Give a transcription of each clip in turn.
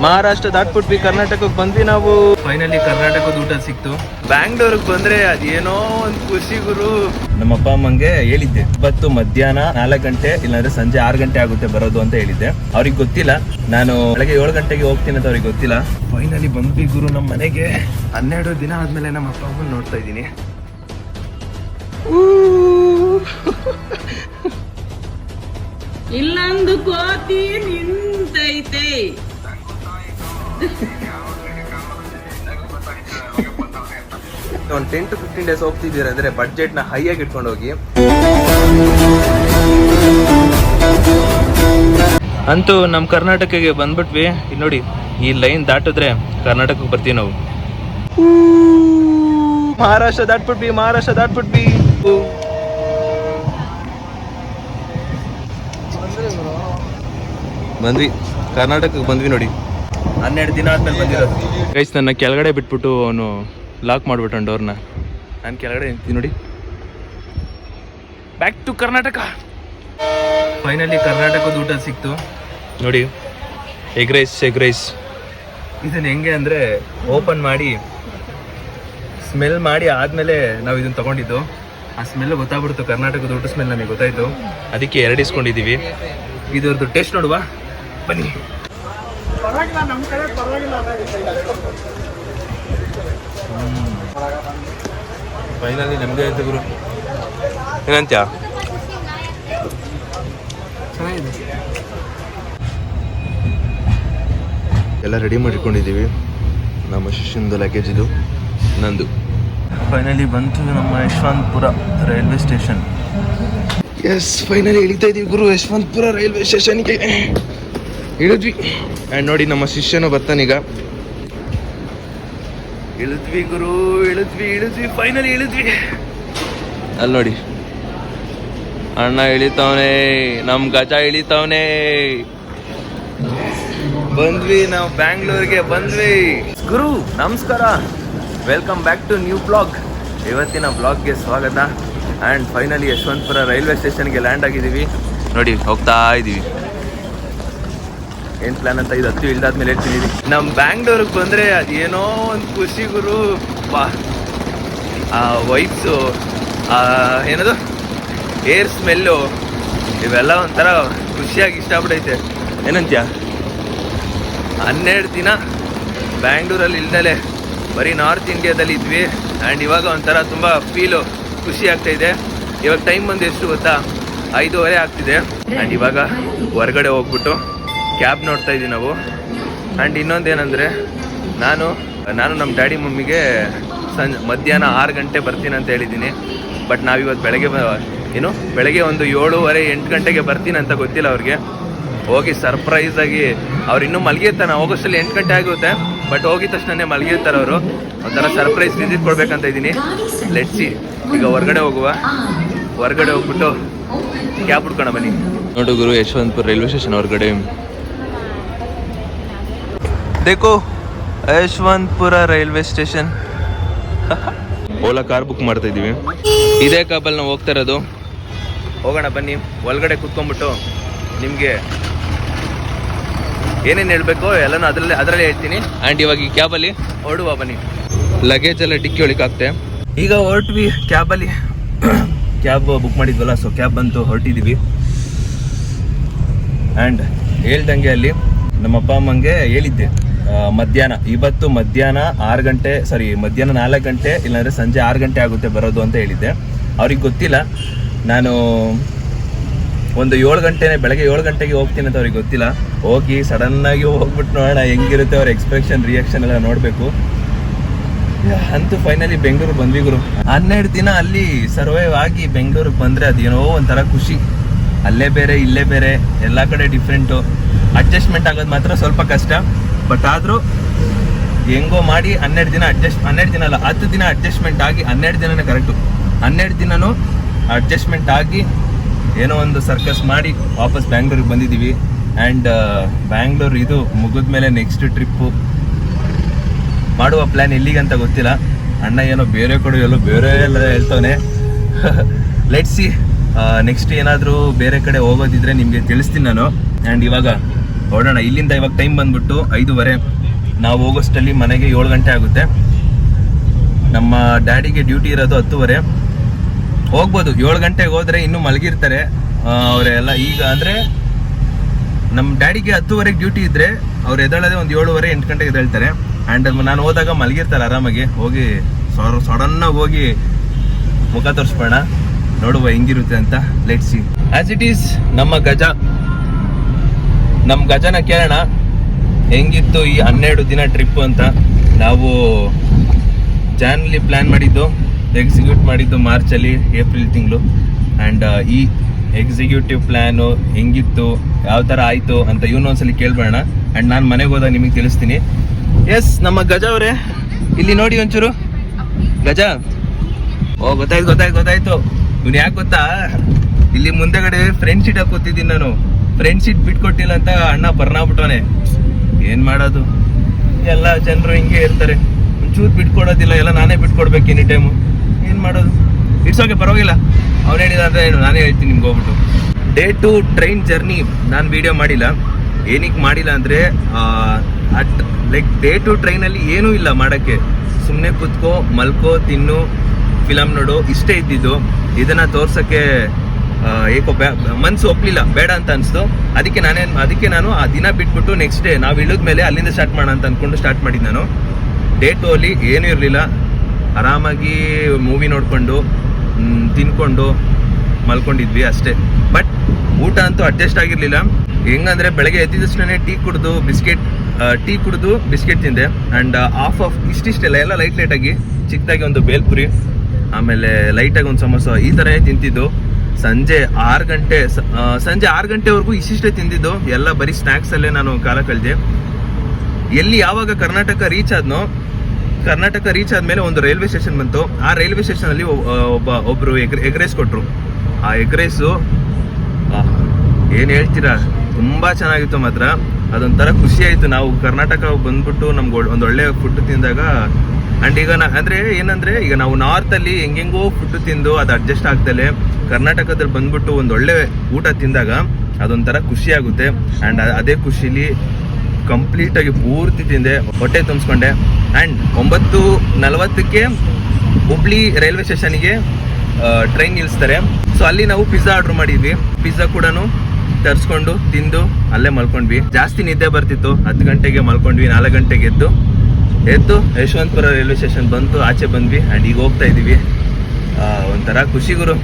ಮಹಾರಾಷ್ಟ್ರ ದಾಟ್ಬಿಟ್ವಿ, ಕರ್ನಾಟಕಕ್ಕೆ ಬಂದ್ವಿ ನಾವು. ಫೈನಲಿ ಕರ್ನಾಟಕದ ಊಟ ಸಿಕ್ತು. ಬ್ಯಾಂಗ್ಳೂರ್ಗೆ ಬಂದ್ರೆ ಅದೇನೋ ಒಂದು ಖುಷಿ ಗುರು. ನಮ್ಮ ಅಪ್ಪ ಅಮ್ಮಂಗೆ ಹೇಳಿದ್ದೆ ಇವತ್ತು ಮಧ್ಯಾಹ್ನ 4 ಗಂಟೆ ಇಲ್ಲಾಂದ್ರೆ ಸಂಜೆ 6 ಗಂಟೆ ಆಗುತ್ತೆ ಬರೋದು ಅಂತ ಹೇಳಿದ್ದೆ. ಅವ್ರಿಗೆ ಗೊತ್ತಿಲ್ಲ, ನಾನು ಬೆಳಗ್ಗೆ 7 ಗಂಟೆಗೆ ಹೋಗ್ತೀನಿ ಅಂತ ಅವ್ರಿಗೆ ಗೊತ್ತಿಲ್ಲ. ಫೈನಲಿ ಬಂದ್ವಿ ಗುರು ನಮ್ಮ ಮನೆಗೆ. 12 ದಿನ ಆದ್ಮೇಲೆ ನಮ್ಮ ಅಪ್ಪ ಅಮ್ಮನ ನೋಡ್ತಾ ಇದ್ದೀನಿ. ಇಲ್ಲೊಂದು ಕೋತಿ ನಿಂತೈತೆ. ಒಂದು 10 to 15 ಡೇಸ್ ಹೋಗ್ತಿದ್ದೀರ ಅಂದ್ರೆ ಬಡ್ಜೆಟ್ ನ ಹೈ ಆಗಿ ಇಟ್ಕೊಂಡು ಹೋಗಿ. ಅಂತೂ ನಮ್ಮ ಕರ್ನಾಟಕಕ್ಕೆ ಬಂದ್ಬಿಟ್ವಿ. ಇಲ್ಲಿ ನೋಡಿ, ಈ ಲೈನ್ ದಾಟಿದ್ರೆ ಕರ್ನಾಟಕಕ್ಕೆ ಬರ್ತೀವಿ ನಾವು. ಮಹಾರಾಷ್ಟ್ರ ದಾಟ್ಬಿಟ್ವಿ. ಬಂದ್ವಿ, ಕರ್ನಾಟಕಕ್ಕೆ ಬಂದ್ವಿ ನೋಡಿ. 12 ದಿನ ಆದ್ಮೇಲೆ ಬಂದಿರೋದು ಗೈಸ್. ನನ್ನ ಕೆಳಗಡೆ ಬಿಟ್ಬಿಟ್ಟು ಅವನು ಲಾಕ್ ಮಾಡ್ಬಿಟ್ಟು ಡೋರ್ನ. ನಾನು ಕೆಳಗಡೆ ನಿಂತೀನಿ ನೋಡಿ. Back to Karnataka. ಫೈನಲಿ ಕರ್ನಾಟಕದ ಊಟ ಸಿಕ್ತು ನೋಡಿ. Egg rice. ಇದನ್ನ ಹೆಂಗೆ ಅಂದರೆ ಓಪನ್ ಮಾಡಿ ಸ್ಮೆಲ್ ಮಾಡಿ ಆದಮೇಲೆ ನಾವು ಇದನ್ನು ತೊಗೊಂಡಿದ್ದು. ಆ ಸ್ಮೆಲ್ ಗೊತ್ತಾಗ್ಬಿಡ್ತು, ಕರ್ನಾಟಕದ ಊಟ ಸ್ಮೆಲ್ ನಮಗೆ ಗೊತ್ತಾಯಿತು. ಅದಕ್ಕೆ 2 ಇಸ್ಕೊಂಡಿದ್ದೀವಿ. ಇದರದ್ದು ಟೇಸ್ಟ್ ನೋಡುವ ಬನ್ನಿ. ಫೈನಲಿ ನಮಗೆ ಆಯ್ತು ಗುರು. ಏನಂತ್ಯ? ಚೆನ್ನಾಗಿದೆ. ಎಲ್ಲ ರೆಡಿ ಮಾಡಿಟ್ಕೊಂಡಿದ್ದೀವಿ. ನಮ್ಮ ಶಿಷ್ಯಂದು ಲಗೇಜ್ ಇದು, ನಂದು. ಫೈನಲಿ ಬಂತು ನಮ್ಮ Yeshwantpur railway station. Yes, finally ಇಳಿತಾ ಇದೀವಿ ಗುರು ಯಶವಂತಪುರ ರೈಲ್ವೆ ಸ್ಟೇಷನ್ಗೆ. ಇಳಿದ್ವಿ. ಆ್ಯಂಡ್ ನೋಡಿ, ನಮ್ಮ ಶಿಷ್ಯನು ಬರ್ತಾನೀಗ. ಇಳಿದ್ವಿ ಗುರು, ಇಳಿದ್ವಿ ಫೈನಲಿ ಇಳಿದ್ವಿ. ಅಲ್ಲಿ ನೋಡಿ, ಅಣ್ಣ ಇಳಿತಾವನೆ, ನಮ್ಮ ಗಜ ಇಳಿತಾವನೆ. ಬಂದ್ವಿ ನಾವು ಬ್ಯಾಂಗ್ಳೂರ್ಗೆ ಬಂದ್ವಿ. ಗುರು ನಮಸ್ಕಾರ, welcome back to new blog. ಇವತ್ತಿನ ಬ್ಲಾಗ್ಗೆ ಸ್ವಾಗತ. ಆ್ಯಂಡ್ ಫೈನಲಿ ಯಶವಂತಪುರ ರೈಲ್ವೆ ಸ್ಟೇಷನ್ಗೆ ಲ್ಯಾಂಡ್ ಆಗಿದ್ದೀವಿ ನೋಡಿ. ಹೋಗ್ತಾ ಇದ್ದೀವಿ. ಏನು ಪ್ಲ್ಯಾನ್ ಅಂತ ಇದು ಹತ್ತು ಇಳ್ದಾದ್ಮೇಲೆ ಹೇಳ್ತೀನಿ. ನಮ್ಮ ಬ್ಯಾಂಗ್ಳೂರಿಗೆ ಬಂದರೆ ಅದೇನೋ ಒಂದು ಖುಷಿ ಗುರು. ವಾ, ಆ ವೈಬ್ಸು, ಏನದು ಏರ್ ಸ್ಮೆಲ್ಲು, ಇವೆಲ್ಲ ಒಂಥರ ಖುಷಿಯಾಗಿ ಇಷ್ಟಪಡೈತೆ. ಏನಂತ್ಯ? 12 ದಿನ ಬ್ಯಾಂಗ್ಳೂರಲ್ಲಿ ಇಲ್ದಲೆ ಬರೀ ನಾರ್ತ್ ಇಂಡಿಯಾದಲ್ಲಿ ಇದ್ವಿ. ಆ್ಯಂಡ್ ಇವಾಗ ಒಂಥರ ತುಂಬ ಫೀಲು ಖುಷಿ ಆಗ್ತಾಯಿದೆ. ಇವಾಗ ಟೈಮ್ ಬಂದು ಎಷ್ಟು ಗೊತ್ತಾ? 5:30 ಆಗ್ತಿದೆ. ಆ್ಯಂಡ್ ಇವಾಗ ಹೊರಗಡೆ ಹೋಗ್ಬಿಟ್ಟು ಕ್ಯಾಬ್ ನೋಡ್ತಾ ಇದ್ದೀವಿ ನಾವು. ಆ್ಯಂಡ್ ಇನ್ನೊಂದೇನೆಂದರೆ, ನಾನು ನಮ್ಮ ಡ್ಯಾಡಿ ಮಮ್ಮಿಗೆ ಮಧ್ಯಾಹ್ನ 6 ಗಂಟೆ ಬರ್ತೀನಿ ಅಂತ ಹೇಳಿದ್ದೀನಿ. ಬಟ್ ನಾವಿವತ್ತು ಬೆಳಗ್ಗೆ ಒಂದು 7:30-8 ಗಂಟೆಗೆ ಬರ್ತೀನಿ ಅಂತ ಗೊತ್ತಿಲ್ಲ ಅವ್ರಿಗೆ. ಹೋಗಿ ಸರ್ಪ್ರೈಸಾಗಿ ಅವ್ರು ಇನ್ನೂ ಮಲಗಿರ್ತಾನೆ. ಹೋಗೋಷ್ಟಲ್ಲಿ 8 ಗಂಟೆ ಆಗುತ್ತೆ. ಬಟ್ ಹೋಗಿದ ತಕ್ಷಣ ಮಲಗಿರ್ತಾರೆ ಅವರು. ಒಂಥರ ಸರ್ಪ್ರೈಸ್ ವಿಸಿಟ್ ಕೊಡ್ಬೇಕಂತ ಇದ್ದೀನಿ. ಲೆಟ್ಸಿ, ಈಗ ಹೊರಗಡೆ ಹೋಗ್ಬಿಟ್ಟು ಕ್ಯಾಬ್ ಹುಡ್ಕೋಣ ಬನ್ನಿ. ನೋಡು ಗುರು, ಯಶವಂತಪುರ ರೈಲ್ವೆ ಸ್ಟೇಷನ್ ಹೊರಗಡೆ. देखो Yeshwantpur railway station. Ola car book ಮಾಡ್ತಾ ಇದ್ದೀವಿ. ಇದೇ ಕ್ಯಾಬಲ್ಲಿ ನಾವು ಹೋಗ್ತಾ ಇರೋದು. ಹೋಗೋಣ ಬನ್ನಿ. ಒಳಗಡೆ ಕೂತ್ಕೊಂಡ್ಬಿಟ್ಟು ನಿಮಗೆ ಏನೇನು ಹೇಳಬೇಕು ಎಲ್ಲನೂ ಅದರಲ್ಲೇ ಹೇಳ್ತೀನಿ. ಆ್ಯಂಡ್ ಇವಾಗ ಈ ಕ್ಯಾಬಲ್ಲಿ ಹೊರಡುವ ಬನ್ನಿ. ಲಗೇಜ್ ಎಲ್ಲ ಡಿಕ್ಕಿ ಒಳಗಾಗ್ತೆ. ಈಗ ಹೊರಟ್ವಿ ಕ್ಯಾಬಲ್ಲಿ. ಕ್ಯಾಬ್ ಬುಕ್ ಮಾಡಿದ್ವಲ್ಲ, ಸೊ ಕ್ಯಾಬ್ ಬಂತು, ಹೊರಟಿದ್ದೀವಿ. ಆ್ಯಂಡ್ ಹೇಳ್ದಂಗೆ ಅಲ್ಲಿ ನಮ್ಮ ಅಪ್ಪ ಅಮ್ಮಂಗೆ ಹೇಳಿದ್ದೆ ಇವತ್ತು ಮಧ್ಯಾಹ್ನ 4 ಗಂಟೆ ಇಲ್ಲಾಂದರೆ ಸಂಜೆ 6 ಗಂಟೆ ಆಗುತ್ತೆ ಬರೋದು ಅಂತ ಹೇಳಿದ್ದೆ. ಅವ್ರಿಗೆ ಗೊತ್ತಿಲ್ಲ, ನಾನು ಒಂದು ಬೆಳಗ್ಗೆ 7 ಗಂಟೆಗೆ ಹೋಗ್ತೀನಿ ಅಂತ ಅವ್ರಿಗೆ ಗೊತ್ತಿಲ್ಲ. ಹೋಗಿ ಸಡನ್ನಾಗಿ ಹೋಗ್ಬಿಟ್ಟು ನೋಡೋಣ ಹೆಂಗಿರುತ್ತೆ ಅವ್ರ ಎಕ್ಸ್ಪ್ರೆಷನ್, ರಿಯಾಕ್ಷನ್ ಎಲ್ಲ ನೋಡಬೇಕು. ಅಂತೂ ಫೈನಲಿ ಬೆಂಗಳೂರು ಬಂದ್ವಿ ಗುರು. 12 ದಿನ ಅಲ್ಲಿ ಸರ್ವೈವ್ ಆಗಿ ಬೆಂಗಳೂರಿಗೆ ಬಂದರೆ ಅದೇನೋ ಒಂಥರ ಖುಷಿ. ಅಲ್ಲೇ ಬೇರೆ ಇಲ್ಲೇ ಬೇರೆ, ಎಲ್ಲ ಕಡೆ ಡಿಫ್ರೆಂಟು. ಅಡ್ಜಸ್ಟ್ಮೆಂಟ್ ಆಗೋದು ಮಾತ್ರ ಸ್ವಲ್ಪ ಕಷ್ಟ. ಬಟ್ ಆದರೂ ಹೆಂಗೋ ಮಾಡಿ 12 ದಿನ 10 ದಿನ ಅಡ್ಜಸ್ಟ್ಮೆಂಟ್ ಆಗಿ 12 ದಿನನೇ ಕರೆಕ್ಟು. 12 ದಿನನೂ ಅಡ್ಜಸ್ಟ್ಮೆಂಟ್ ಆಗಿ ಏನೋ ಒಂದು ಸರ್ಕಸ್ ಮಾಡಿ ವಾಪಸ್ ಬ್ಯಾಂಗ್ಳೂರಿಗೆ ಬಂದಿದ್ದೀವಿ. ಆ್ಯಂಡ್ ಬ್ಯಾಂಗ್ಳೂರು ಇದು ಮುಗಿದ್ಮೇಲೆ ನೆಕ್ಸ್ಟ್ ಟ್ರಿಪ್ಪು ಮಾಡುವ ಪ್ಲ್ಯಾನ್. ಎಲ್ಲಿಗಂತ ಗೊತ್ತಿಲ್ಲ. ಅಣ್ಣ ಏನೋ ಬೇರೆ ಕಡೆ ಬೇರೆ ಎಲ್ಲ ಹೇಳ್ತಾನೆ. ಲೆಟ್ಸ್ ಸಿ, ನೆಕ್ಸ್ಟ್ ಏನಾದರೂ ಬೇರೆ ಕಡೆ ಹೋಗೋದಿದ್ರೆ ನಿಮಗೆ ತಿಳಿಸ್ತೀನಿ ನಾನು. ಆ್ಯಂಡ್ ಇವಾಗ ಹೊರಡೋಣ. ಇಲ್ಲಿಂದ ಇವಾಗ ಟೈಮ್ ಬಂದ್ಬಿಟ್ಟು 5:30. ನಾವು ಹೋಗೋಷ್ಟಲ್ಲಿ ಮನೆಗೆ 7 ಗಂಟೆ ಆಗುತ್ತೆ. ನಮ್ಮ ಡ್ಯಾಡಿಗೆ ಡ್ಯೂಟಿ ಇರೋದು 10:30. ಹೋಗ್ಬೋದು, 7 ಗಂಟೆಗೆ ಹೋದರೆ ಇನ್ನೂ ಮಲಗಿರ್ತಾರೆ ಅವರೆಲ್ಲ. ಈಗ ಅಂದರೆ ನಮ್ಮ ಡ್ಯಾಡಿಗೆ 10:30ಗೆ ಡ್ಯೂಟಿ ಇದ್ದರೆ ಅವ್ರು ಎದ್ದೇಳೋದೇ ಒಂದು 7:30 8 ಗಂಟೆಗೆ ಎದ್ದೇಳ್ತಾರೆ. ಆ್ಯಂಡ್ ನಾನು ಹೋದಾಗ ಮಲಗಿರ್ತಾರೆ ಆರಾಮಾಗಿ. ಹೋಗಿ ಸಡನ್ನಾಗಿ ಹೋಗಿ ಮುಖ ತೋರಿಸ್ಬೋಣ, ನೋಡುವ ಹೆಂಗಿರುತ್ತೆ ಅಂತ. Let's see. As it is ನಮ್ಮ ಗಜನ ಕೇಳೋಣ ಹೆಂಗಿತ್ತು ಈ 12 ದಿನ ಟ್ರಿಪ್ ಅಂತ. ನಾವು ಜಾನ್ಲಿ ಪ್ಲ್ಯಾನ್ ಮಾಡಿದ್ದು, ಎಕ್ಸಿಕ್ಯೂಟ್ ಮಾಡಿದ್ದು ಮಾರ್ಚಲ್ಲಿ, ಏಪ್ರಿಲ್ ತಿಂಗಳು. ಆ್ಯಂಡ್ ಈ ಎಕ್ಸಿಕ್ಯೂಟಿವ್ ಪ್ಲ್ಯಾನು ಹೆಂಗಿತ್ತು, ಯಾವ ಥರ ಆಯಿತು ಅಂತ ಒಂದ್ಸಲಿ ಕೇಳ್ಬೇಡ. ಆ್ಯಂಡ್ ನಾನು ಮನೆಗೆ ಹೋದಾಗ ನಿಮಗೆ ತಿಳಿಸ್ತೀನಿ. ಎಸ್, ನಮ್ಮ ಗಜ ಅವರೇ ಇಲ್ಲಿ ನೋಡಿ ಒಂಚೂರು. ಗಜ, ಓ ಗೊತ್ತಾಯ್ತು. ಇವ್ನು ಯಾಕೆ ಗೊತ್ತಾ, ಇಲ್ಲಿ ಮುಂದೆಗಡೆ ಫ್ರಂಟ್ ಸೀಟ್ ಕೂತಿದ್ದೀನಿ ನಾನು. ಫ್ರಂಟ್ ಸೀಟ್ ಬಿಟ್ಕೊಟ್ಟಿಲ್ಲ ಅಂತ ಅಣ್ಣ ಬರ್ನಾಬಿಟ್ಟವನೆ. ಏನು ಮಾಡೋದು, ಎಲ್ಲ ಜನರು ಹಿಂಗೆ ಇರ್ತಾರೆ, ಒಂಚೂರು ಬಿಟ್ಕೊಡೋದಿಲ್ಲ, ಎಲ್ಲ ನಾನೇ ಬಿಟ್ಕೊಡ್ಬೇಕು ಎನಿ ಟೈಮು. ಏನು ಮಾಡೋದು, ಇಟ್ಸ್ ಓಕೆ, ಪರವಾಗಿಲ್ಲ. ಅವ್ನು ಹೇಳಿದ ಅಂದರೆ ನಾನೇ ಹೇಳ್ತೀನಿ ನಿಮ್ಗೆ ಹೋಗ್ಬಿಟ್ಟು. ಡೇ 2 ಟ್ರೈನ್ ಜರ್ನಿ ನಾನು ವೀಡಿಯೋ ಮಾಡಿಲ್ಲ. ಏನಕ್ಕೆ ಮಾಡಿಲ್ಲ ಅಂದರೆ ಲೈಕ್ ಡೇ 2 ಟ್ರೈನಲ್ಲಿ ಏನೂ ಇಲ್ಲ ಮಾಡೋಕ್ಕೆ. ಸುಮ್ಮನೆ ಕೂತ್ಕೋ, ಮಲ್ಕೋ, ತಿನ್ನು, ಫಿಲಮ್ ನೋಡು, ಇಷ್ಟೇ ಇದ್ದಿದ್ದು. ಇದನ್ನು ತೋರ್ಸೋಕ್ಕೆ ಏಕೋ ಮನ್ಸು ಒಪ್ಪಲಿಲ್ಲ, ಬೇಡ ಅಂತ ಅನಿಸ್ತು. ಅದಕ್ಕೆ ನಾನು ಆ ದಿನ ಬಿಟ್ಬಿಟ್ಟು ನೆಕ್ಸ್ಟ್ ಡೇ ನಾವು ಇಳಿದ ಮೇಲೆ ಅಲ್ಲಿಂದ ಸ್ಟಾರ್ಟ್ ಮಾಡೋಣ ಅಂತ ಅಂದ್ಕೊಂಡು ಸ್ಟಾರ್ಟ್ ಮಾಡಿದ್ದು ನಾನು. ಡೇ 2 ಅಲ್ಲಿ ಏನೂ ಇರಲಿಲ್ಲ, ಆರಾಮಾಗಿ ಮೂವಿ ನೋಡಿಕೊಂಡು ತಿನ್ಕೊಂಡು ಮಲ್ಕೊಂಡಿದ್ವಿ ಅಷ್ಟೇ. ಬಟ್ ಊಟ ಅಂತೂ ಅಡ್ಜಸ್ಟ್ ಆಗಿರಲಿಲ್ಲ. ಹೆಂಗಂದರೆ ಬೆಳಗ್ಗೆ ಎದ್ದಿದ ತಕ್ಷಣ ಟೀ ಕುಡಿದು ಬಿಸ್ಕೆಟ್ ತಿಂದೆ. ಆ್ಯಂಡ್ ಆಫ್ ಇಷ್ಟಿಷ್ಟೆಲ್ಲ ಎಲ್ಲ ಲೈಟಾಗಿ ಚಿಕ್ಕದಾಗಿ ಒಂದು ಬೇಲ್ಪುರಿ, ಆಮೇಲೆ ಲೈಟಾಗಿ ಒಂದು ಸಮೋಸ, ಈ ಥರನೇ ತಿಂತಿದ್ದು. ಸಂಜೆ 6 ಗಂಟೆವರೆಗೂ ಇಷ್ಟಿಷ್ಟೇ ತಿಂದಿದ್ದು. ಎಲ್ಲ ಬರೀ ಸ್ನ್ಯಾಕ್ಸಲ್ಲೇ ನಾನು ಕಾಲ ಕಳೆದೆ. ಯಾವಾಗ ಕರ್ನಾಟಕ ರೀಚ್ ಆದಮೇಲೆ ಒಂದು ರೈಲ್ವೆ ಸ್ಟೇಷನ್ ಬಂತು. ಆ ರೈಲ್ವೆ ಸ್ಟೇಷನಲ್ಲಿ ಒಬ್ಬರು ಎಗ್ ರೈಸ್ ಕೊಟ್ಟರು. ಆ ಎಗ್ ರೈಸು ಏನು ಹೇಳ್ತೀರಾ, ತುಂಬ ಚೆನ್ನಾಗಿತ್ತು ಮಾತ್ರ. ಅದೊಂಥರ ಖುಷಿ ಆಯಿತು. ನಾವು ಕರ್ನಾಟಕ ಬಂದ್ಬಿಟ್ಟು ನಮ್ಗೆ ಒಂದು ಒಳ್ಳೆ ಫುಡ್ ತಿಂದಾಗ. ಆ್ಯಂಡ್ ಈಗ ಏನಂದರೆ ಈಗ ನಾವು ನಾರ್ತಲ್ಲಿ ಹೆಂಗೆಂಗೋ ಫುಡ್ ತಿಂದು ಅದು ಅಡ್ಜಸ್ಟ್ ಆಗ್ತಲೇ ಕರ್ನಾಟಕದಲ್ಲಿ ಬಂದ್ಬಿಟ್ಟು ಒಂದು ಒಳ್ಳೆ ಊಟ ತಿಂದಾಗ ಅದೊಂಥರ ಖುಷಿ ಆಗುತ್ತೆ. ಆ್ಯಂಡ್ ಅದೇ ಖುಷಿಲಿ ಕಂಪ್ಲೀಟಾಗಿ ಪೂರ್ತಿ ತಿಂದೆ, ಹೊಟ್ಟೆ ತುಂಬಿಸ್ಕೊಂಡೆ. ಆ್ಯಂಡ್ 9:40ಕ್ಕೆ ಹುಬ್ಳಿ ರೈಲ್ವೆ ಸ್ಟೇಷನಿಗೆ ಟ್ರೈನ್ ನಿಲ್ಲಿಸ್ತಾರೆ. ಸೊ ಅಲ್ಲಿ ನಾವು ಪಿಜ್ಜಾ ಆರ್ಡ್ರ್ ಮಾಡಿದ್ವಿ. ಪಿಜ್ಜಾ ಕೂಡ ತರಿಸ್ಕೊಂಡು ತಿಂದು ಅಲ್ಲೇ ಮಲ್ಕೊಂಡ್ವಿ. ಜಾಸ್ತಿ ನಿದ್ದೆ ಬರ್ತಿತ್ತು. 10 ಗಂಟೆಗೆ ಮಲ್ಕೊಂಡ್ವಿ. 4 ಗಂಟೆಗೆ ಎದ್ದು ಯಶವಂತಪುರ ರೈಲ್ವೆ ಸ್ಟೇಷನ್ ಬಂತು, ಆಚೆ ಬಂದ್ವಿ. ಆ್ಯಂಡ್ ಈಗ ಹೋಗ್ತಾ ಇದ್ದೀವಿ. ಒಂಥರ ಖುಷಿ ಗುರು,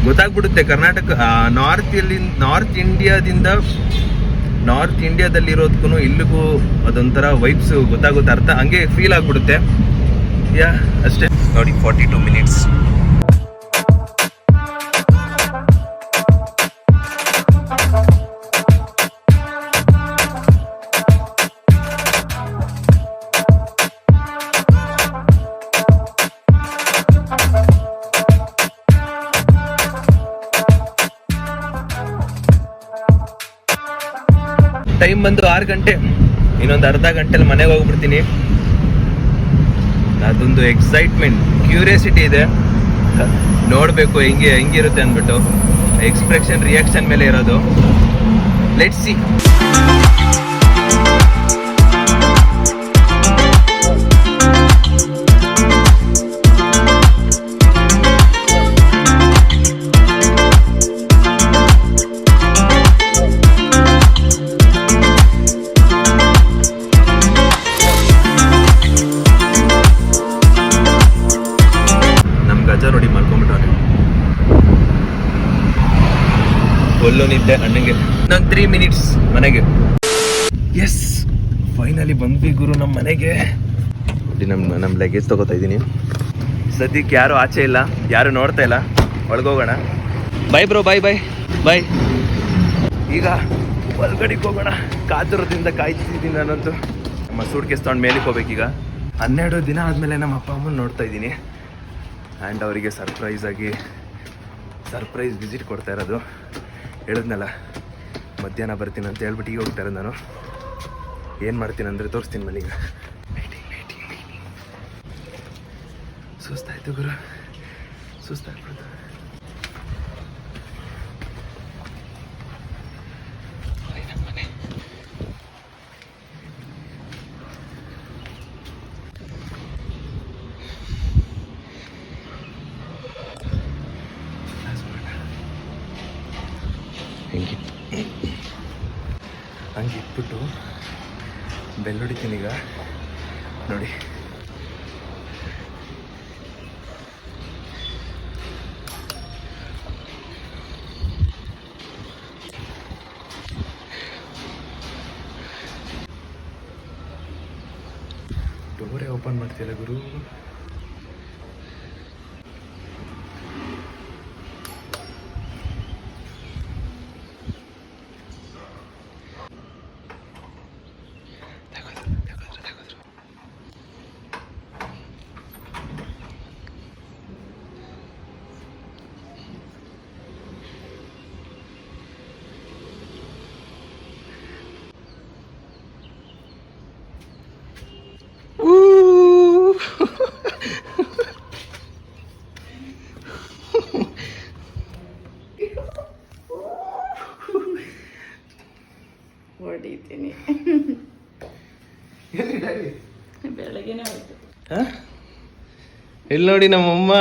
ಗೊತ್ತಾಗ್ಬಿಡುತ್ತೆ ಕರ್ನಾಟಕ ನಾರ್ತ್ ಇಂಡಿಯಾದಲ್ಲಿರೋದಕ್ಕೂ ಇಲ್ಲಿಗೂ ಅದೊಂಥರ ವೈಬ್ಸ್ ಗೊತ್ತಾಗುತ್ತೆ, ಅರ್ಥ ಹಂಗೆ ಫೀಲ್ ಆಗ್ಬಿಡುತ್ತೆ. ಅಷ್ಟೇ ನೋಡಿ. 42 ಮಿನಿಟ್ಸ್. ಟೈಮ್ ಬಂದು 6 ಗಂಟೆ. ಇನ್ನೊಂದು ಅರ್ಧ ಗಂಟೆಲಿ ಮನೆಗೆ ಹೋಗ್ಬಿಡ್ತೀನಿ. ಅದೊಂದು ಎಕ್ಸೈಟ್ಮೆಂಟ್, ಕ್ಯೂರಿಯಾಸಿಟಿ ಇದೆ, ನೋಡಬೇಕು ಹೆಂಗಿರುತ್ತೆ ಅಂದ್ಬಿಟ್ಟು. ಎಕ್ಸ್ಪ್ರೆಷನ್, ರಿಯಾಕ್ಷನ್ ಮೇಲೆ ಇರೋದು. Let's see. ನೋಡಿ ಮಲ್ಕೊಂಡ್ಬಿಟ್ಟವನೆ, ಒಳ್ಳು ನಿದ್ದೆ ಅಣ್ಣಂಗೆ. ಇನ್ನೊಂದು 3 ಮಿನಿಟ್ಸ್ ಮನೆಗೆ. ಎಸ್, ಫೈನಲಿ ಬಂದ್ವಿ ಗುರು ನಮ್ಮ ಮನೆಗೆ. ನಮ್ಮ ಲಗೇಜ್ ತಗೋತಾ ಇದ್ದೀನಿ. ಸದ್ಯಕ್ಕೆ ಯಾರು ಆಚೆ ಇಲ್ಲ, ಯಾರು ನೋಡ್ತಾ ಇಲ್ಲ. ಒಳಗೋಗೋಣ. ಬಾಯ್ ಬ್ರೋ, ಬಾಯ್. ಈಗ ಒಳಗಡೆಗೆ ಹೋಗೋಣ. ಕಾತುರದಿಂದ ಕಾಯ್ತಿದ್ದೀನಿ ನಾನಂತೂ. ನಮ್ಮ ಸೂಟ್ ಕೇಸ್ ತೊಗೊಂಡು ಮೇಲಕ್ಕೆ ಹೋಗ್ಬೇಕೀಗ. 12 ದಿನ ಆದಮೇಲೆ ನಮ್ಮ ಅಪ್ಪ ಅಮ್ಮನ ನೋಡ್ತಾ ಇದ್ದೀನಿ. ಆ್ಯಂಡ್ ಅವರಿಗೆ ಸರ್ಪ್ರೈಸ್ ವಿಸಿಟ್ ಕೊಡ್ತಾ ಇರೋದು. ಹೇಳಿದ್ನಲ್ಲ ಮಧ್ಯಾಹ್ನ ಬರ್ತೀನಿ ಅಂತ ಹೇಳ್ಬಿಟ್ಟು ಈಗ ಹೋಗ್ತಾ ಇರೋದು ನಾನು. ಏನು ಮಾಡ್ತೀನಿ ಅಂದರೆ ತೋರಿಸ್ತೀನಿ ಮನೆಗೆ. ಸುಸ್ತಾಯ್ತು ಗುರು, ಸುಸ್ತಾಗ್ಬಿಡ್ತು. ಮನೆ ಬೆಲ್ ಹೊಡಿತೀನಿ ಈಗ ನೋಡಿ. ಡೋರೇ ಓಪನ್ ಮಾಡ್ತಿಲ್ಲ ಗುರು. ಹೊಡಿತೀನಿ. ಬೆಳಗ್ಗೆನೆ ಹೋಯ್ತು. ಇಲ್ಲಿ ನೋಡಿ ನಮ್ಮಮ್ಮ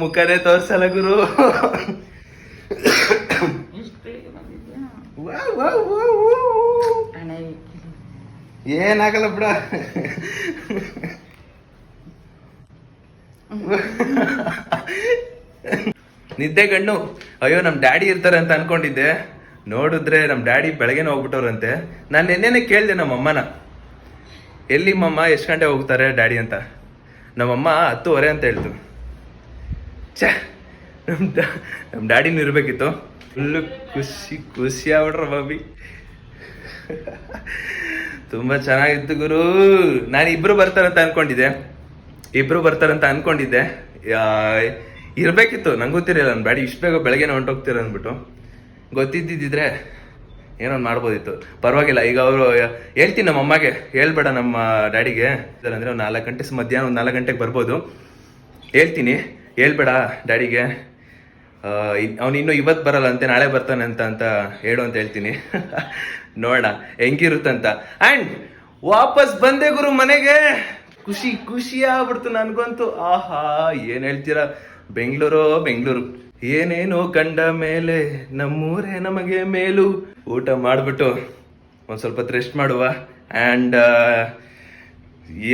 ಮುಖನೇ ತೋರ್ಸಲ್ಲ ಗುರು. ಏನಾಗಲ್ಲ ಬಿಡ. ನಿದ್ದೆ ಗಣ್ಣು. ಅಯ್ಯೋ ನಮ್ ಡ್ಯಾಡಿ ಇರ್ತಾರೆ ಅಂತ ಅನ್ಕೊಂಡಿದ್ದೆ. ನೋಡಿದ್ರೆ ನಮ್ ಡ್ಯಾಡಿ ಬೆಳಗ್ಗೆನೆ ಹೋಗ್ಬಿಟ್ಟವ್ರಂತೆ. ನಾನು ನೆನ್ನೆನೆ ಕೇಳಿದೆ ನಮ್ಮಮ್ಮನ, ಎಲ್ಲಿ ಮಮ್ಮ ಎಷ್ಟು ಗಂಟೆ ಹೋಗ್ತಾರೆ ಡ್ಯಾಡಿ ಅಂತ. ನಮ್ಮಮ್ಮ 10:15 ಅಂತ ಹೇಳ್ತು. ಛೇ, ನಮ್ ಡ್ಯಾಡಿನೂ ಇರ್ಬೇಕಿತ್ತು. ಫುಲ್ಲು ಖುಷಿ ಆಗ್ಬಿಟ್ರ ಬಾಬಿ. ತುಂಬಾ ಚೆನ್ನಾಗಿತ್ತು ಗುರು. ನಾನು ಇಬ್ರು ಬರ್ತಾರಂತ ಅನ್ಕೊಂಡಿದ್ದೆ. ಇರ್ಬೇಕಿತ್ತು. ನಂಗೆ ಗೊತ್ತಿರಲಿಲ್ಲ ನನ್ನ ಡ್ಯಾಡಿ ಇಷ್ಟು ಬೇಗ ಬೆಳಗ್ಗೆನೆ ಹೊಂಟೋಗ್ತೀರ ಅಂದ್ಬಿಟ್ಟು. ಗೊತ್ತಿದ್ದಿದ್ರೆ ಏನೊಂದು ಮಾಡ್ಬೋದಿತ್ತು. ಪರವಾಗಿಲ್ಲ. ಈಗ ಅವರು ಹೇಳ್ತೀನಿ ನಮ್ಮ ಅಮ್ಮಗೆ, ಹೇಳ್ಬೇಡ ನಮ್ಮ ಡ್ಯಾಡಿಗೆ ಅಂದರೆ ಒಂದು 4 ಗಂಟೆ ಮಧ್ಯಾಹ್ನ ಒಂದು 4 ಗಂಟೆಗೆ ಬರ್ಬೋದು. ಹೇಳ್ತೀನಿ, ಹೇಳ್ಬೇಡ ಡ್ಯಾಡಿಗೆ, ಅವನು ಇನ್ನೂ ಇವತ್ತು ಬರಲ್ಲ ಅಂತೆ, ನಾಳೆ ಬರ್ತಾನೆ ಅಂತ ಹೇಳು ಅಂತ ಹೇಳ್ತೀನಿ. ನೋಡೋಣ ಹೆಂಗಿರುತ್ತಂತ. ಆ್ಯಂಡ್ ವಾಪಸ್ ಬಂದೆ ಗುರು ಮನೆಗೆ. ಖುಷಿ ಆಗ್ಬಿಡ್ತು ನನಗಂತೂ. ಆಹಾ, ಏನು ಹೇಳ್ತೀರಾ, ಬೆಂಗಳೂರು ಏನೇನೋ ಕಂಡ ಮೇಲೆ ನಮ್ಮೂರೇ ನಮಗೆ ಮೇಲು. ಊಟ ಮಾಡಿಬಿಟ್ಟು ಒಂದು ಸ್ವಲ್ಪ ರೆಸ್ಟ್ ಮಾಡುವ. ಆ್ಯಂಡ್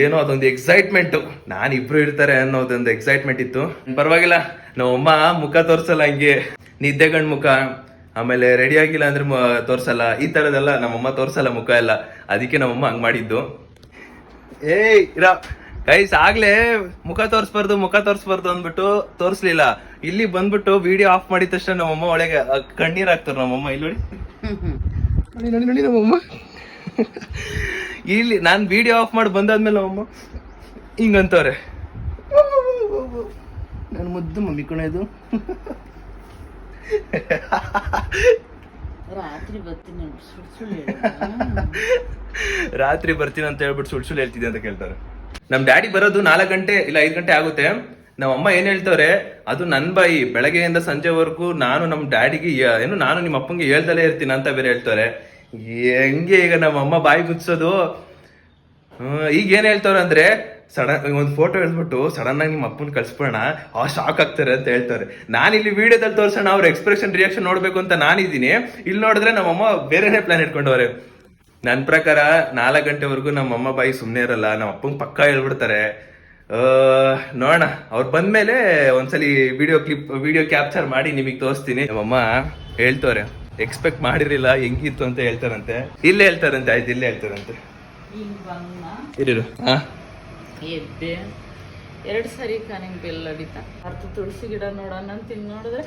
ಏನೋ ಅದೊಂದು ಎಕ್ಸೈಟ್ಮೆಂಟು, ನಾನಿಬ್ರು ಇರ್ತಾರೆ ಅನ್ನೋದೊಂದು ಎಕ್ಸೈಟ್ಮೆಂಟ್ ಇತ್ತು. ಪರವಾಗಿಲ್ಲ, ನಮ್ಮಮ್ಮ ಮುಖ ತೋರಿಸಲ್ಲ, ಹಂಗೆ ನಿದ್ದೆಗಣ್ ಮುಖ. ಆಮೇಲೆ ರೆಡಿ ಆಗಿಲ್ಲ ಅಂದ್ರೆ ತೋರ್ಸಲ್ಲ, ಈ ಥರದೆಲ್ಲ ನಮ್ಮಮ್ಮ ತೋರ್ಸಲ್ಲ ಮುಖ ಎಲ್ಲ. ಅದಕ್ಕೆ ನಮ್ಮಮ್ಮ ಹಂಗೆ ಮಾಡಿದ್ದು. ಗೈಸ್, ಆಗ್ಲೇ ಮುಖ ತೋರಿಸ್ಬಾರ್ದು ಅಂದ್ಬಿಟ್ಟು ತೋರಿಸ್ಲಿಲ್ಲ. ಇಲ್ಲಿ ಬಂದ್ಬಿಟ್ಟು ವಿಡಿಯೋ ಆಫ್ ಮಾಡಿದ ತಕ್ಷಣ ನಮ್ಮಮ್ಮ ಒಳಗೆ ಕಣ್ಣೀರ್ ಹಾಕ್ತಾರೆ. ನಮ್ಮಮ್ಮ ಇಲ್ಲಿ ನೋಡಿ ನಮ್ಮಮ್ಮ ಇಲ್ಲಿ ನಾನು ವಿಡಿಯೋ ಆಫ್ ಮಾಡಿ ಬಂದಾದ್ಮೇಲೆ ನಮ್ಮಮ್ಮ ಹಿಂಗಂತವ್ರೆ, ನಾನು ಮುದ್ದು ಮಮ್ಮಿ ಕುಣಿಯೋದು. ರಾತ್ರಿ ಬರ್ತೀನಿ ಅಂತ ಹೇಳ್ಬಿಟ್ಟು ಸುಳ್ಳು ಹೇಳ್ತಿದ್ದೆ ಅಂತ ಕೇಳ್ತಾರೆ. ನಮ್ ಡ್ಯಾಡಿ ಬರೋದು 4 ಗಂಟೆ ಇಲ್ಲ 5 ಗಂಟೆ ಆಗುತ್ತೆ. ನಮ್ಮ ಅಮ್ಮ ಏನ್ ಹೇಳ್ತವ್ರೆ, ಅದು ನನ್ ಬಾಯಿ, ಬೆಳಗ್ಗೆಯಿಂದ ಸಂಜೆವರೆಗೂ ನಾನು ನಮ್ ಡ್ಯಾಡಿಗೆ ನಾನು ನಿಮ್ಮ ಅಪ್ಪಂಗೆ ಹೇಳ್ದಲೇ ಇರ್ತೀನಿ ಅಂತ ಬೇರೆ ಹೇಳ್ತಾರೆ. ಹೆಂಗೆ ಈಗ ನಮ್ಮ ಅಮ್ಮ ಬಾಯಿ ಮುಚ್ಚೋದು. ಈಗ ಏನ್ ಹೇಳ್ತವ್ರೆ ಅಂದ್ರೆ, ಸಡನ್ ಒಂದು ಫೋಟೋ ಹೇಳ್ಬಿಟ್ಟು ಸಡನ್ ಆಗಿ ನಿಮ್ಮ ಅಪ್ಪನ ಕಳ್ಸ್ಬಿಡೋಣ, ಶಾಕ್ ಆಗ್ತಾರೆ ಅಂತ ಹೇಳ್ತಾರೆ. ನಾನು ಇಲ್ಲಿ ವಿಡಿಯೋದಲ್ಲಿ ತೋರ್ಸೋಣ, ಅವ್ರ ಎಕ್ಸ್ಪ್ರೆಷನ್ ರಿಯಾಕ್ಷನ್ ನೋಡ್ಬೇಕು ಅಂತ ನಾನಿದ್ದೀನಿ. ಇಲ್ಲಿ ನೋಡಿದ್ರೆ ನಮ್ಮಮ್ಮ ಬೇರೆನೇ ಪ್ಲಾನ್ ಇಟ್ಕೊಂಡವ್ರೆ. ನನ್ನ ಪ್ರಕಾರ 4 ಗಂಟೆವರೆಗೂ ನಮ್ಮಮ್ಮ ಬಾಯಿ ಸುಮ್ಮನೆ ಇರಲ್ಲ. ನಮ್ಮ ಅಪ್ಪಂಗೆ ಪಕ್ಕ ಹೇಳ್ಬಿಡ್ತಾರೆ. ನೋಡೋಣ, ಅವ್ರು ಬಂದ್ಮೇಲೆ ಒಂದ್ಸಲಿ ವಿಡಿಯೋ ಕ್ಯಾಪ್ಚರ್ ಮಾಡಿ ನಿಮಗೆ ತೋರಿಸ್ತೀನಿ. ನಮ್ಮಮ್ಮ ಹೇಳ್ತವ್ರೆ, ಎಕ್ಸ್ಪೆಕ್ಟ್ ಮಾಡಿರಲಿಲ್ಲ ಹೆಂಗಿತ್ತು ಅಂತ ಹೇಳ್ತಾರಂತೆ. ಇಲ್ಲೇ ಹೇಳ್ತಾರಂತೆ. ಆಯ್ತು, ಇಲ್ಲೇ ಹೇಳ್ತಾರಂತೆ. ಇರು. ಎದ್ದೆ 2 ಸರಿ ಕನಿಂಗ್ ಬೆಲ್ ಹೊಡಿತಾ. ಅರ್ಥ ತುಳಸಿ ಗಿಡ ನೋಡೋಣ ಅಂತ ಹಿಂಗ್ ನೋಡಿದ್ರೆ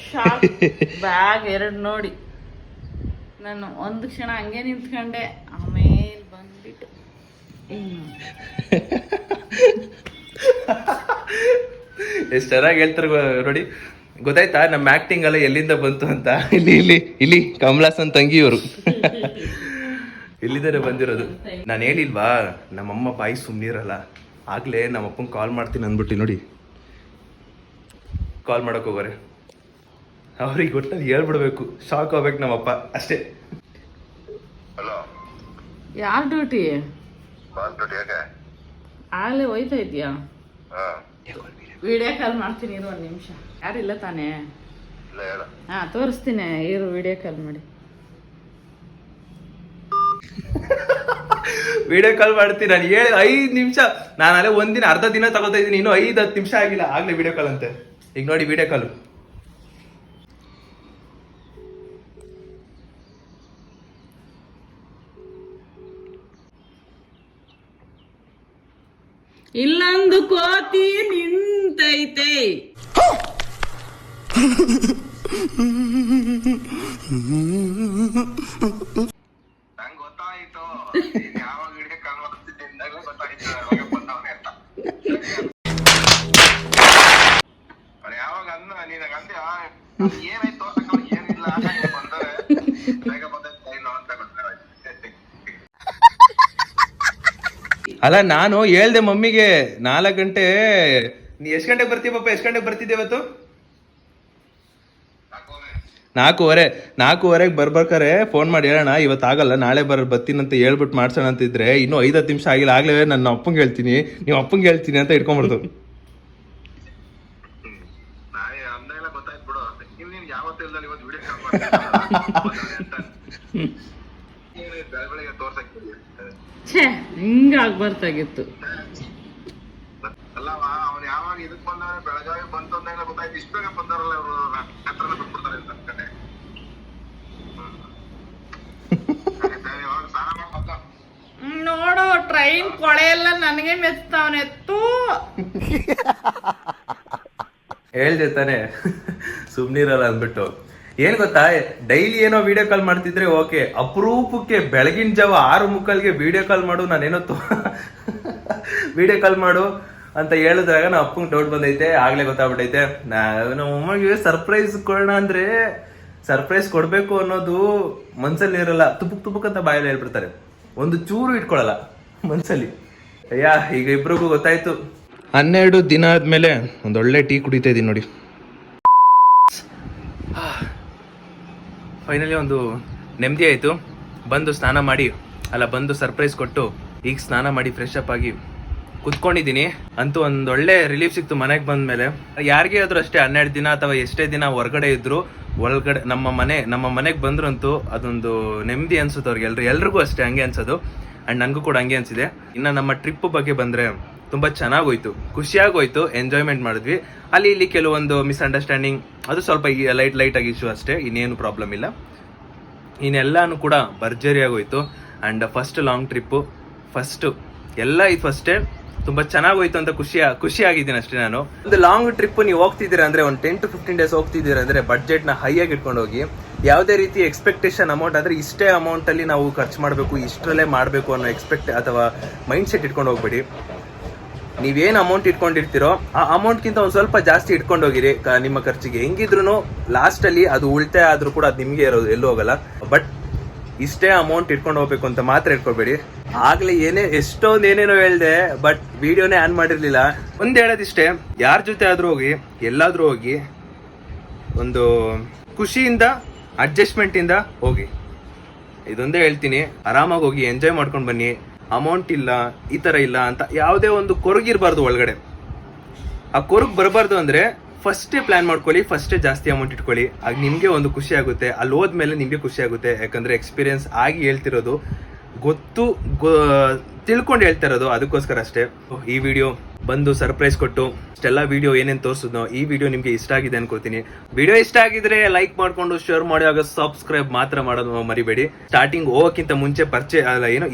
ಶಾಕ್. ಬ್ಯಾಗ್ 2 ನೋಡಿ ನಾನು ಒಂದು ಕ್ಷಣ ಹಂಗೆ ನಿಂತ್ಕೊಂಡೆ. ಆಮೇಲೆ ಬಂದ್ಬಿಟ್ಟು ಎಷ್ಟು ಚೆನ್ನಾಗಿ ಹೇಳ್ತಾರೆ ನೋಡಿ. ಗೊತ್ತಾಯ್ತಾ ನಮ್ಮ ಆಕ್ಟಿಂಗ್ ಎಲ್ಲ ಎಲ್ಲಿಂದ ಬಂತು ಅಂತ? ಇಲ್ಲಿ ಕಮಲಾಸನ್ ತಂಗಿ ಇವರು ಇಲ್ಲಿದ್ದಾರೆ ಬಂದಿರೋದು. ನಾನು ಹೇಳಿಲ್ವಾ ನಮ್ಮಮ್ಮ ಬಾಯಿ ಸುಮ್ಮನಿರಲ್ಲ. ಆಗ್ಲೇ ನಮ್ಮಪ್ಪಂಗೆ ಕಾಲ್ ಮಾಡ್ತೀನಿ ಅಂದ್ಬಿಟ್ಟು ನೋಡಿ, ಕಾಲ್ ಮಾಡಕ್ ಹೋಗೋರೆ. ಅವ್ರಿಗೆ ಒಟ್ಟಲ್ಲಿ ಹೇಳ್ಬಿಡ್ಬೇಕು, ಶಾಕ್ ಆಗ್ಬೇಕು ನಮ್ಮಪ್ಪ ಅಷ್ಟೇ. ಯಾರ್ ಡ್ಯೂಟಿ? ಆಗ್ಲೇ ಹೋಯ್ತಾ ಇದ್ಯಾ? ವಿಡಿಯೋ ಕಾಲ್ ಮಾಡ್ತೀನಿ ಇರು 1 ನಿಮಿಷ. ಯಾರಿಲ್ಲ ತಾನೇ? ಹಾ, ತೋರಿಸ್ತೀನಿ ಇರು, ವಿಡಿಯೋ ಕಾಲ್ ಮಾಡಿ. ವಿಡಿಯೋ ಕಾಲ್ ಮಾಡ್ತೀನಿ. ನಾನು ಹೇಳಿ 5 ನಿಮಿಷ, ನಾನು ಅಲ್ಲೇ ಒಂದಿನ ಅರ್ಧ ದಿನ ತಗೋತಾ ಇದ್ದೀನಿ, ಇನ್ನು 5-10 ನಿಮಿಷ ಆಗಿಲ್ಲ ಆಗ್ಲೇ ವಿಡಿಯೋ ಕಾಲ್ ಅಂತೆ. ಈಗ ನೋಡಿ ವಿಡಿಯೋ ಕಾಲು. ಇಲ್ಲೊಂದು ಕೋತಿ ನಿಂತೈತೆ. ನಂಗೆ ಗೊತ್ತಾಯ್ತು ಯಾವಾಗ ವಿಡಿಯೋ ಕಾಲ್ ಮಾಡ್ತಿದ್ದಾಗಲೇ ಗೊತ್ತಾಯ್ತು ಯಾವಾಗ ಅಂದ ನೀನಾಗ ಅಂದ್ಯ ಏನಾಯ್ತು ತೋರ್ಸಕ್ಕ ಏನಿಲ್ಲ ಬಂದರೆ ಬೇಗ ಬಂದೈತೆ ಇಲ್ಲ ಅಂತ ಗೊತ್ತಾಯ್ತು. ಅಲ್ಲ ನಾನು ಹೇಳ್ದೆ ಮಮ್ಮಿಗೆ 4 ಗಂಟೆ. ನೀ ಎಷ್ಟು ಗಂಟೆಗೆ ಬರ್ತೀಯ ಪಾಪ? ಎಷ್ಟು ಗಂಟೆಗೆ ಬರ್ತಿದ್ದೆ ಇವತ್ತು? 4:15 ಬರ್ಬೇಕಾರೆ ಫೋನ್ ಮಾಡಿ ಹೇಳೋಣ ಇವತ್ತು ಆಗಲ್ಲ ನಾಳೆ ಬರ್ತೀನಂತ ಹೇಳ್ಬಿಟ್ಟು ಮಾಡ್ಸೋಣ ಅಂತಿದ್ರೆ ಇನ್ನೂ 5-10 ನಿಮಿಷ ಆಗಿಲ್ಲ. ಆಗ್ಲೇ ನನ್ನ ಅಪ್ಪಂಗೆ ಹೇಳ್ತೀನಿ, ನೀವು ಅಪ್ಪಂಗೆ ಹೇಳ್ತೀನಿ ಅಂತ ಇಟ್ಕೊಂಡ್ಬಿಡ್ತು. ಅಂದಾಗೆಲ್ಲ ಗೊತ್ತಾಯ್ತು ಬಿಡು. ನೀನ್ ಯಾವತ್ತಿಲ್ದಲ್ಲಿ ಇವತ್ತು ವಿಡಿಯೋ ಕಾಲ್ ಬೆಳಗ್ಗೆ ತೋರ್ಸಕ್ ಹಿಂಗಾಗ್ಬರ್ತಾಗಿತ್ತು. ಅಲ್ಲವಾ ಅವ್ನು ಯಾವಾಗ ಇದಕ್ ಬಂದ ಬೆಳಗಾವಿ ಬಂತು ಅಂದಾಗ ಗೊತ್ತಾಯ್ತು. ಇಷ್ಟ ಬೇಗ ಬಂದಾರಲ್ಲ ಅವರು ಹತ್ರ ಬಿಟ್ಬಿಡ್ತಾರೆ ಅಂತ ಕಡೆ. ಸ್ನಾನ ಮಾಡ್ಕೊಂತ ನೋಡು ಟ್ರೈನ್ ಕೊಳೆ ಎಲ್ಲ ನನಗೆ ಮೆಚ್ತಾವನೆತ್ತು. ಹೇಳ್ದೆ ತಾನೆ ಸುಮ್ನಿರಲ್ಲ ಅಂದ್ಬಿಟ್ಟು. ಏನ್ ಗೊತ್ತಾ, ಡೈಲಿ ಏನೋ ವಿಡಿಯೋ ಕಾಲ್ ಮಾಡ್ತಿದ್ರೆ ಓಕೆ, ಅಪರೂಪಕ್ಕೆ ಬೆಳಗಿನ ಜಾವ 6:30ಗೆ ವಿಡಿಯೋ ಕಾಲ್ ಮಾಡು, ನಾನೇನೋ ವಿಡಿಯೋ ಕಾಲ್ ಮಾಡು ಅಂತ ಹೇಳಿದ್ರಾಗ ನಮ್ಮ ಅಪ್ಪಂಗೆ ಡೌಟ್ ಬಂದೈತೆ. ಆಗ್ಲೇ ಗೊತ್ತಾಗ್ಬಿಟ್ಟೈತೆ. ನಮ್ಮ ಅಮ್ಮಗೆ ಸರ್ಪ್ರೈಸ್ ಕೊಡೋಣ ಅಂದ್ರೆ ಸರ್ಪ್ರೈಸ್ ಕೊಡ್ಬೇಕು ಅನ್ನೋದು ಮನ್ಸಲ್ಲಿ ಇರಲ್ಲ. ತುಪುಕ್ ಅಂತ ಬಾಯಲ್ಲಿ ಹೇಳ್ಬಿಡ್ತಾರೆ, ಒಂದು ಚೂರು ಇಟ್ಕೊಳಲ್ಲ ಮನ್ಸಲ್ಲಿ. ಈಗ ಇಬ್ರಿಗೂ ಗೊತ್ತಾಯ್ತು. 12 ದಿನ ಆದ್ಮೇಲೆ ಒಂದೊಳ್ಳೆ ಟೀ ಕುಡಿತಾ ಇದೀನಿ ನೋಡಿ. ಫೈನಲಿ ಒಂದು ನೆಮ್ಮದಿ ಆಯಿತು. ಬಂದು ಸ್ನಾನ ಮಾಡಿ ಬಂದು ಸರ್ಪ್ರೈಸ್ ಕೊಟ್ಟು ಈಗ ಸ್ನಾನ ಮಾಡಿ ಫ್ರೆಶ್ ಅಪ್ ಆಗಿ ಕುತ್ಕೊಂಡಿದ್ದೀನಿ. ಅಂತೂ ಒಂದೊಳ್ಳೆ ರಿಲೀಫ್ ಸಿಕ್ತು ಮನೆಗೆ ಬಂದಮೇಲೆ. ಯಾರಿಗೇ ಆದರೂ ಅಷ್ಟೇ 12 ದಿನ ಅಥವಾ ಎಷ್ಟೇ ದಿನ ಹೊರಗಡೆ ಇದ್ರು ಒಳಗಡೆ ನಮ್ಮ ಮನೆಗೆ ಬಂದ್ರಂತೂ ಅದೊಂದು ನೆಮ್ಮದಿ ಅನ್ಸುತ್ತೆ ಅವ್ರಿಗೆ. ಎಲ್ರಿಗೂ ಅಷ್ಟೇ ಹಂಗೆ ಅನ್ಸೋದು. ಆ್ಯಂಡ್ ನನಗೂ ಕೂಡ ಹಂಗೆ ಅನಿಸಿದೆ. ಇನ್ನು ನಮ್ಮ ಟ್ರಿಪ್ ಬಗ್ಗೆ ಬಂದರೆ ತುಂಬ ಚೆನ್ನಾಗೋಯ್ತು, ಖುಷಿಯಾಗೋಯ್ತು, ಎಂಜಾಯ್ಮೆಂಟ್ ಮಾಡಿದ್ವಿ. ಅಲ್ಲಿ ಇಲ್ಲಿ ಕೆಲವೊಂದು ಮಿಸ್ಅಂಡರ್ಸ್ಟ್ಯಾಂಡಿಂಗ್, ಅದು ಸ್ವಲ್ಪ ಲೈಟಾಗಿ ಇಶ್ಯೂ ಅಷ್ಟೇ, ಇನ್ನೇನು ಪ್ರಾಬ್ಲಮ್ ಇಲ್ಲ. ಇನ್ನೆಲ್ಲಾನು ಕೂಡ ಭರ್ಜರಿಯಾಗೋಯ್ತು. ಆ್ಯಂಡ್ ಫಸ್ಟ್ ಲಾಂಗ್ ಟ್ರಿಪ್ಪು, ಎಲ್ಲ ಇದು ಫಸ್ಟೇ ತುಂಬ ಚೆನ್ನಾಗೋಯ್ತು ಅಂತ ಖುಷಿಯಾಗಿದ್ದೀನಿ ಅಷ್ಟೇ. ನಾನು ಒಂದು ಲಾಂಗ್ ಟ್ರಿಪ್ ನೀವು ಹೋಗ್ತಿದ್ದೀರಾ ಅಂದರೆ ಒಂದು 10 to 15 days ಹೋಗ್ತಿದ್ದೀರಾ ಅಂದರೆ ಬಡ್ಜೆಟ್ನ ಹೈಯಾಗಿ ಇಟ್ಕೊಂಡು ಹೋಗಿ. ಯಾವುದೇ ರೀತಿ ಎಕ್ಸ್ಪೆಕ್ಟೇಷನ್ ಅಮೌಂಟ್ ಆದರೆ ಇಷ್ಟೇ ಅಮೌಂಟಲ್ಲಿ ನಾವು ಖರ್ಚು ಮಾಡಬೇಕು, ಇಷ್ಟರಲ್ಲೇ ಮಾಡಬೇಕು ಅನ್ನೋ ಅಥವಾ ಮೈಂಡ್ ಸೆಟ್ ಇಟ್ಕೊಂಡು ಹೋಗ್ಬೇಡಿ. ನೀವೇನು ಅಮೌಂಟ್ ಇಟ್ಕೊಂಡಿರ್ತೀರೋ ಆ ಅಮೌಂಟ್ಗಿಂತ ಒಂದು ಸ್ವಲ್ಪ ಜಾಸ್ತಿ ಇಟ್ಕೊಂಡು ಹೋಗಿರಿ ನಿಮ್ಮ ಖರ್ಚಿಗೆ. ಹೆಂಗಿದ್ರು ಲಾಸ್ಟಲ್ಲಿ ಅದು ಉಳಿತಾಯ ಆದರೂ ಕೂಡ ಅದು ನಿಮಗೆ ಇರೋದು, ಎಲ್ಲೂ ಹೋಗಲ್ಲ. ಬಟ್ ಇಷ್ಟೇ ಅಮೌಂಟ್ ಇಟ್ಕೊಂಡು ಹೋಗ್ಬೇಕು ಅಂತ ಮಾತ್ರ ಇಟ್ಕೊಬೇಡಿ. ಆಗ್ಲೇ ಏನೇನೋ ಹೇಳ್ದೆ, ಬಟ್ ವಿಡಿಯೋನೇ ಆನ್ ಮಾಡಿರ್ಲಿಲ್ಲ. ಒಂದು ಹೇಳೋದಿಷ್ಟೇ, ಯಾರ ಜೊತೆ ಆದ್ರೂ ಹೋಗಿ, ಎಲ್ಲಾದ್ರೂ ಹೋಗಿ, ಒಂದು ಖುಷಿಯಿಂದ ಅಡ್ಜಸ್ಟ್ಮೆಂಟ್ ಇಂದ ಹೋಗಿ. ಇದೊಂದೇ ಹೇಳ್ತೀನಿ, ಆರಾಮಾಗಿ ಹೋಗಿ ಎಂಜಾಯ್ ಮಾಡ್ಕೊಂಡು ಬನ್ನಿ. ಅಮೌಂಟ್ ಇಲ್ಲ, ಈ ತರ ಇಲ್ಲ ಅಂತ ಯಾವುದೇ ಒಂದು ಕೊರಗಿರಬಾರ್ದು ಒಳಗಡೆ. ಆ ಕೊರಗು ಬರಬಾರ್ದು ಅಂದ್ರೆ ಫಸ್ಟೇ ಪ್ಲಾನ್ ಮಾಡ್ಕೊಳ್ಳಿ, ಫಸ್ಟೇ ಜಾಸ್ತಿ ಅಮೌಂಟ್ ಇಟ್ಕೊಳ್ಳಿ. ಆಗ ನಿಮಗೆ ಒಂದು ಖುಷಿ ಆಗುತ್ತೆ, ಅಲ್ಲಿ ಹೋದ್ಮೇಲೆ ನಿಮಗೆ ಖುಷಿ ಆಗುತ್ತೆ. ಯಾಕಂದ್ರೆ ಎಕ್ಸ್ಪೀರಿಯನ್ಸ್ ಆಗಿ ಹೇಳ್ತಿರೋದು, ತಿಳ್ಕೊಂಡು ಹೇಳ್ತಾ ಇರೋದು, ಅದಕ್ಕೋಸ್ಕರ ಅಷ್ಟೇ. ಈ ವಿಡಿಯೋ ಬಂದು ಸರ್ಪ್ರೈಸ್ ಕೊಟ್ಟು ಇಷ್ಟೆಲ್ಲ ವಿಡಿಯೋ ಏನೇನು ತೋರಿಸಿದ್ನೋ ಈ ವಿಡಿಯೋ ನಿಮಗೆ ಇಷ್ಟ ಆಗಿದೆ ಅನ್ಕೋತೀನಿ. ವಿಡಿಯೋ ಇಷ್ಟ ಆಗಿದ್ರೆ ಲೈಕ್ ಮಾಡ್ಕೊಂಡು ಶೇರ್ ಮಾಡಿ, ಆಗ ಸಬ್ಸ್ಕ್ರೈಬ್ ಮಾತ್ರ ಮಾಡೋದು ಮರಿಬೇಡಿ. ಸ್ಟಾರ್ಟಿಂಗ್ ಹೋಗೋಕ್ಕಿಂತ ಮುಂಚೆ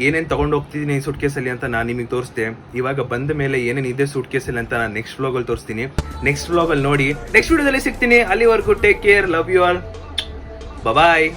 ಏನೇನು ತಗೊಂಡು ಹೋಗ್ತಿದ್ದೀನಿ ಸೂಟ್ ಕೇಸಲ್ಲಿ ಅಂತ ನಾನು ನಿಮಗೆ ತೋರಿಸ್ತೆ. ಇವಾಗ ಬಂದ ಮೇಲೆ ಏನೇನು ಇದೆ ಸೂಟ್ ಕೇಸಲ್ಲಿ ಅಂತ ನಾನು ನೆಕ್ಸ್ಟ್ ವ್ಲಾಗಲ್ಲಿ ತೋರಿಸ್ತೀನಿ. ನೆಕ್ಸ್ಟ್ ವ್ಲಾಗಲ್ಲಿ ನೋಡಿ, ನೆಕ್ಸ್ಟ್ ವಿಡಿಯೋದಲ್ಲಿ ಸಿಗ್ತೀನಿ. ಅಲ್ಲಿವರೆಗೂ take care, love you all, bye.